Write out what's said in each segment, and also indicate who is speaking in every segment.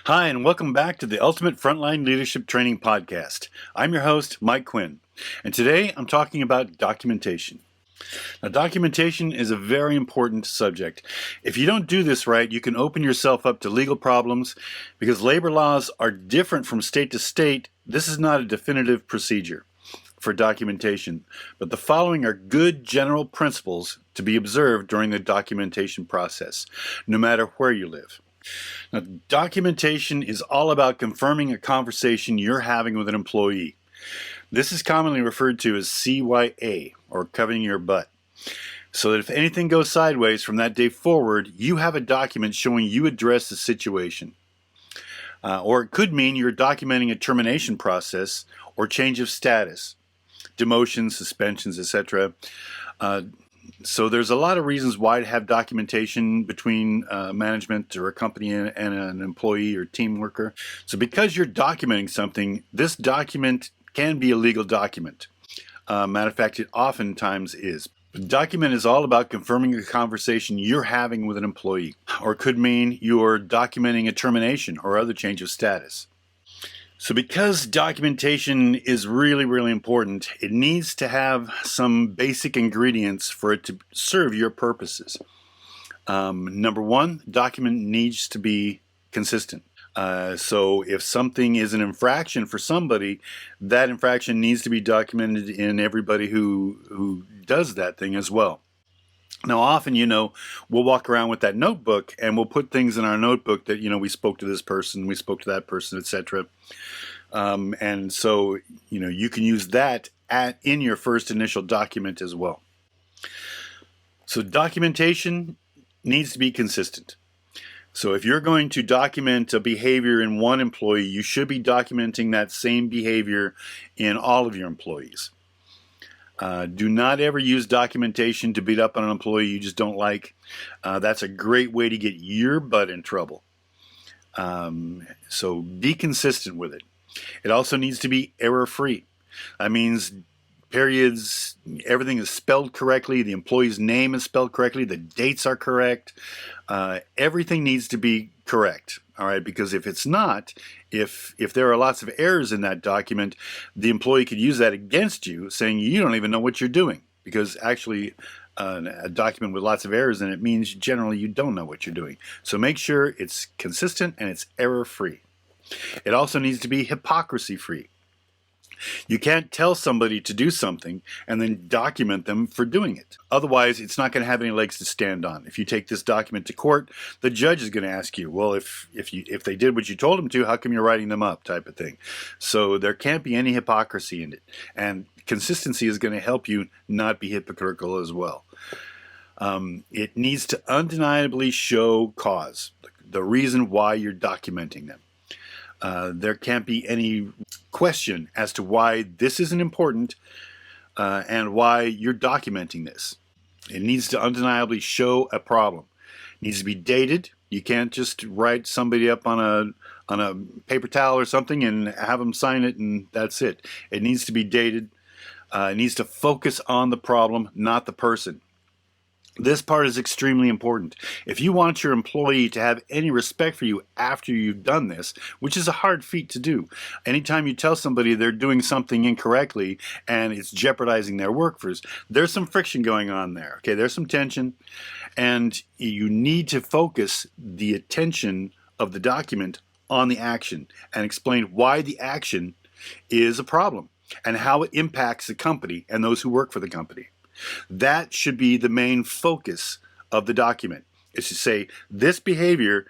Speaker 1: Hi, and welcome back to the Ultimate Frontline Leadership Training Podcast. I'm your host, Mike Quinn, and today I'm talking about documentation. Now, documentation is a very important subject. If you don't do this right, you can open yourself up to legal problems because labor laws are different from state to state. This is not a definitive procedure for documentation, but the following are good general principles to be observed during the documentation process, no matter where you live. Now, documentation is all about confirming a conversation you're having with an employee. This is commonly referred to as CYA, or covering your butt, so that if anything goes sideways from that day forward, you have a document showing you addressed the situation. Or it could mean you're documenting a termination process or change of status, demotions, suspensions, etc. So there's a lot of reasons why to have documentation between management or a company and an employee or team worker. So because you're documenting something, this document can be a legal document. Matter of fact, it oftentimes is. The document is all about confirming a conversation you're having with an employee, or it could mean you're documenting a termination or other change of status. So because documentation is really, really important, it needs to have some basic ingredients for it to serve your purposes. Number one, document needs to be consistent. So if something is an infraction for somebody, that infraction needs to be documented in everybody who does that thing as well. Now, often, we'll walk around with that notebook and we'll put things in our notebook that, we spoke to this person, we spoke to that person, etc. And so, you can use that in your first initial document as well. So documentation needs to be consistent. So if you're going to document a behavior in one employee, you should be documenting that same behavior in all of your employees. Do not ever use documentation to beat up on an employee you just don't like. That's a great way to get your butt in trouble. So be consistent with it. It also needs to be error-free. That means periods, everything is spelled correctly, the employee's name is spelled correctly, the dates are correct. Everything needs to be correct. All right, because if it's not, if there are lots of errors in that document, the employee could use that against you, saying you don't even know what you're doing. Because actually, a document with lots of errors in it means generally you don't know what you're doing. So make sure it's consistent and it's error-free. It also needs to be hypocrisy-free. You can't tell somebody to do something and then document them for doing it. Otherwise, it's not going to have any legs to stand on. If you take this document to court, the judge is going to ask you, well, if they did what you told them to, how come you're writing them up, type of thing. So there can't be any hypocrisy in it. And consistency is going to help you not be hypocritical as well. It needs to undeniably show cause, the reason why you're documenting them. There can't be any question as to why this isn't important and why you're documenting this. It needs to undeniably show a problem. It needs to be dated. You can't just write somebody up on a paper towel or something and have them sign it and that's it. It needs to be dated. It needs to focus on the problem, not the person. This part is extremely important. If you want your employee to have any respect for you after you've done this, which is a hard feat to do, anytime you tell somebody they're doing something incorrectly and it's jeopardizing their workforce, there's some friction going on there. Okay, there's some tension, and you need to focus the attention of the document on the action and explain why the action is a problem and how it impacts the company and those who work for the company. That should be the main focus of the document, is to say this behavior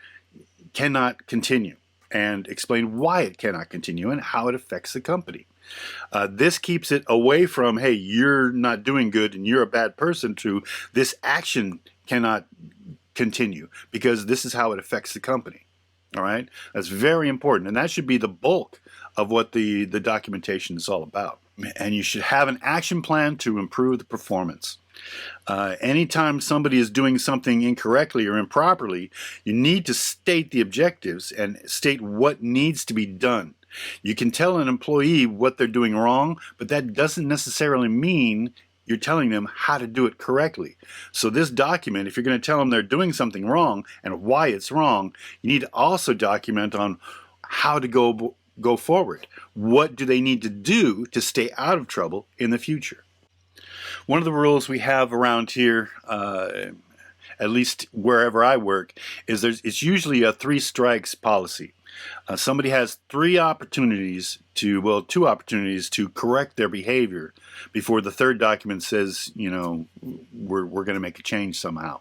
Speaker 1: cannot continue and explain why it cannot continue and how it affects the company. This keeps it away from, hey, you're not doing good and you're a bad person, to this action cannot continue because this is how it affects the company. All right? That's very important, and that should be the bulk of what the documentation is all about. And you should have an action plan to improve the performance. Anytime somebody is doing something incorrectly or improperly, you need to state the objectives and state what needs to be done. You can tell an employee what they're doing wrong, but that doesn't necessarily mean you're telling them how to do it correctly. So this document, if you're going to tell them they're doing something wrong and why it's wrong, you need to also document on how to go forward. What do they need to do to stay out of trouble in the future? One of the rules we have around here, at least wherever I work, is it's usually a 3 strikes policy. Somebody has 2 opportunities to correct their behavior before the 3rd document says, we're going to make a change somehow.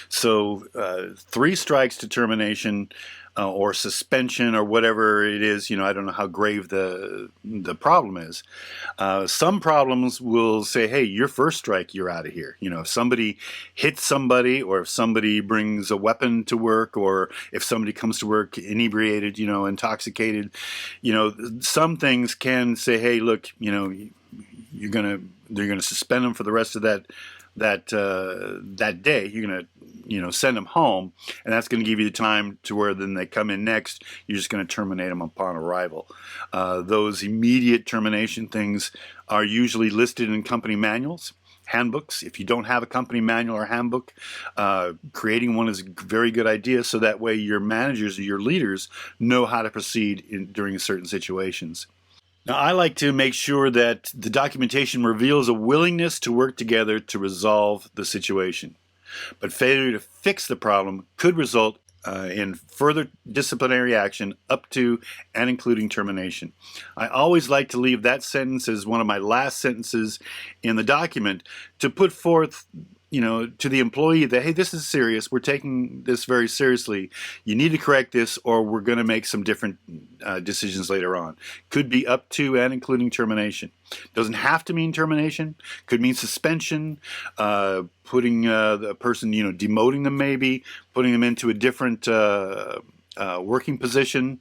Speaker 1: So 3 strikes to termination or suspension or whatever it is. I don't know how grave the problem is. Some problems will say, hey, your 1st strike, you're out of here. If somebody hits somebody, or if somebody brings a weapon to work, or if somebody comes to work inebriated, intoxicated, some things can say, hey, look, they're gonna suspend them for the rest of that day. You're gonna send them home, and that's going to give you the time to where then they come in next, you're just going to terminate them upon arrival. Those immediate termination things are usually listed in company manuals, handbooks. If you don't have a company manual or handbook, creating one is a very good idea, so that way your managers or your leaders know how to proceed during certain situations. Now, I like to make sure that the documentation reveals a willingness to work together to resolve the situation. But failure to fix the problem could result in further disciplinary action up to and including termination. I always like to leave that sentence as one of my last sentences in the document to put forth to the employee that, hey, this is serious. We're taking this very seriously. You need to correct this, or we're going to make some different decisions later on. Could be up to and including termination. Doesn't have to mean termination. Could mean suspension, putting the person, demoting them maybe, putting them into a different working position.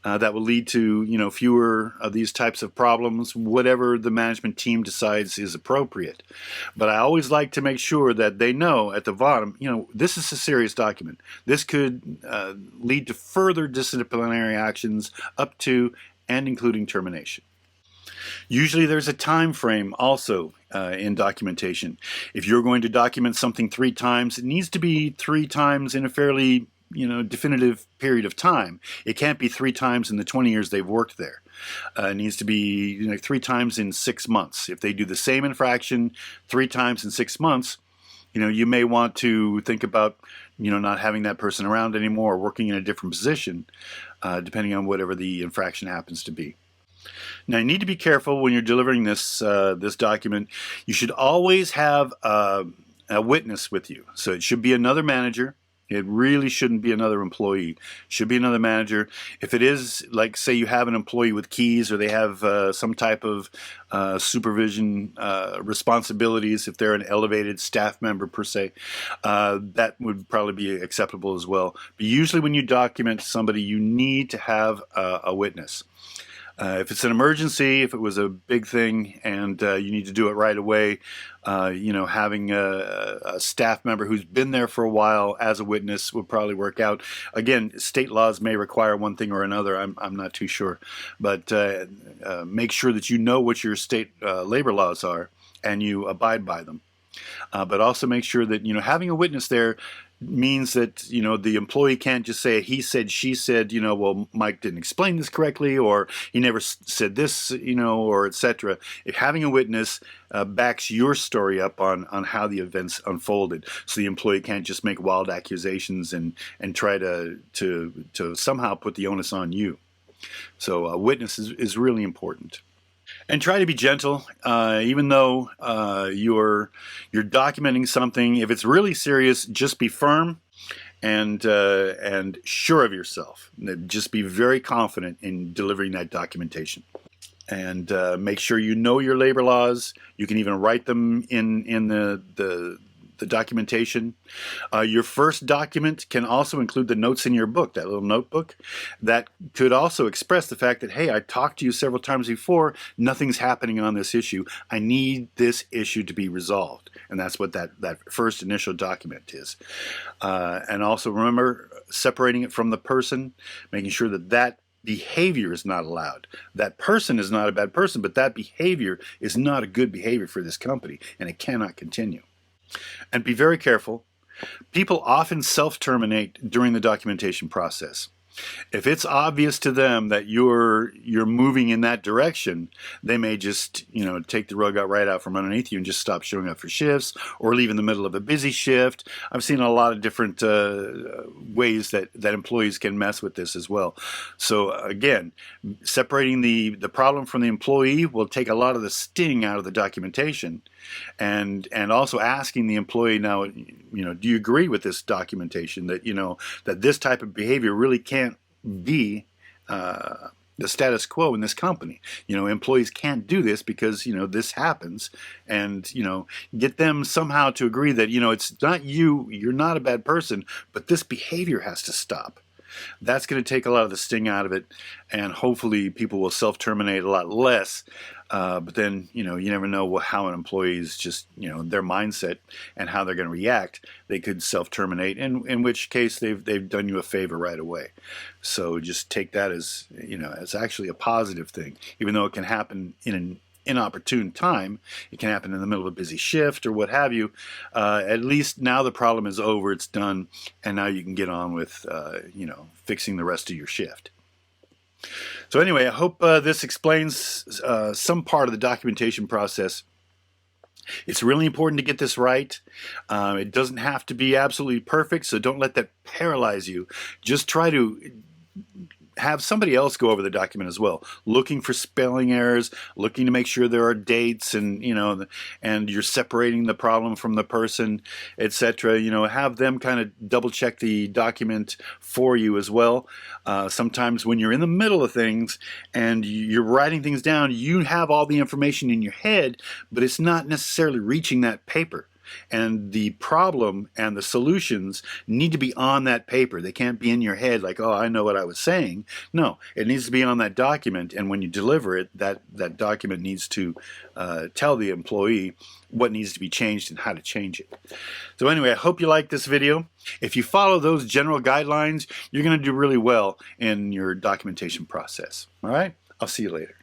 Speaker 1: That will lead to fewer of these types of problems, whatever the management team decides is appropriate. But I always like to make sure that they know at the bottom, this is a serious document. This could lead to further disciplinary actions up to and including termination. Usually there's a time frame also in documentation. If you're going to document something 3 times, it needs to be 3 times in a fairly definitive period of time. It can't be 3 times in the 20 years they've worked there. It needs to be 3 times in 6 months. If they do the same infraction 3 times in 6 months, you may want to think about not having that person around anymore, or working in a different position, depending on whatever the infraction happens to be. Now, you need to be careful when you're delivering this document. You should always have a witness with you. So it should be another manager. It really shouldn't be another employee. It should be another manager. If it is, like, say you have an employee with keys, or they have some type of supervision responsibilities, if they're an elevated staff member per se, that would probably be acceptable as well. But usually when you document somebody, you need to have a witness. If it's an emergency, if it was a big thing and you need to do it right away, having a staff member who's been there for a while as a witness would probably work out. Again, state laws may require one thing or another. I'm not too sure. But make sure that you know what your state labor laws are and you abide by them. But also make sure that, having a witness there means that, the employee can't just say, he said, she said, well, Mike didn't explain this correctly, or he never said this, or etc. If having a witness backs your story up on how the events unfolded, so the employee can't just make wild accusations and try to somehow put the onus on you. So a witness is really important. And try to be gentle, even though you're documenting something. If it's really serious, just be firm and sure of yourself. Just be very confident in delivering that documentation. And make sure you know your labor laws. You can even write them in the documentation. Your first document can also include the notes in your book, that little notebook. That could also express the fact that, hey, I talked to you several times before, nothing's happening on this issue. I need this issue to be resolved. And that's what that first initial document is. And also remember separating it from the person, making sure that behavior is not allowed. That person is not a bad person, but that behavior is not a good behavior for this company, and it cannot continue. And be very careful. People often self-terminate during the documentation process. If it's obvious to them that you're moving in that direction, they may just, take the rug out right out from underneath you and just stop showing up for shifts, or leave in the middle of a busy shift. I've seen a lot of different ways that employees can mess with this as well. So again, separating the problem from the employee will take a lot of the sting out of the documentation, and also asking the employee, now, do you agree with this documentation that that this type of behavior really can't be the status quo in this company. Employees can't do this because this happens, and get them somehow to agree that it's not you're not a bad person, but this behavior has to stop. That's going to take a lot of the sting out of it, and hopefully people will self-terminate a lot less. But then, you never know how an employee is just, their mindset and how they're going to react. They could self-terminate, in which case they've done you a favor right away. So just take that as, as actually a positive thing, even though it can happen in an inopportune time. It can happen in the middle of a busy shift or what have you. At least now the problem is over, it's done, and now you can get on with, fixing the rest of your shift. So anyway, I hope this explains some part of the documentation process. It's really important to get this right. It doesn't have to be absolutely perfect, so don't let that paralyze you. Just try to have somebody else go over the document as well, looking for spelling errors, looking to make sure there are dates, and and you're separating the problem from the person, etc. Have them kind of double check the document for you as well. Sometimes when you're in the middle of things and you're writing things down, you have all the information in your head, but it's not necessarily reaching that paper. And the problem and the solutions need to be on that paper. They can't be in your head like, oh, I know what I was saying. No, it needs to be on that document, and when you deliver it, that document needs to tell the employee what needs to be changed and how to change it. So anyway, I hope you like this video. If you follow those general guidelines, you're going to do really well in your documentation process. All right? I'll see you later.